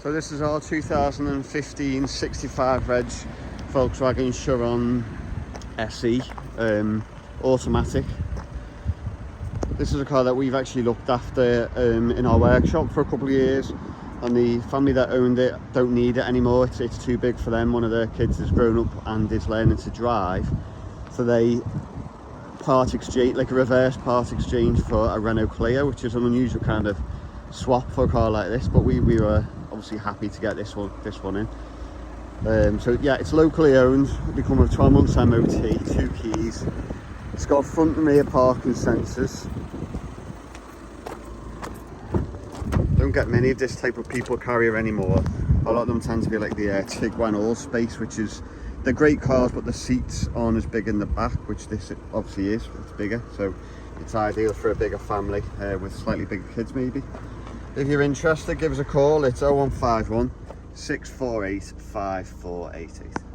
So this is our 2015 65 reg Volkswagen Sharan SE, automatic. This is a car that we've actually looked after in our workshop for a couple of years, and the family that owned it don't need it anymore. It's too big for them. One of their kids has grown up and is learning to drive, so they part exchange, like a reverse part exchange, for a Renault Clio, which is an unusual kind of swap for a car like this, but we were obviously happy to get this one in. So yeah, it's locally owned. We come with 12 months MOT, 2 keys. It's got front and rear parking sensors. Don't get many of this type of people carrier anymore. A lot of them tend to be like the Tiguan Allspace, which is, they're great cars, but the seats aren't as big in the back, which this obviously is. It's bigger, so it's ideal for a bigger family with slightly bigger kids maybe. If you're interested, give us a call. It's 0151 648 5488.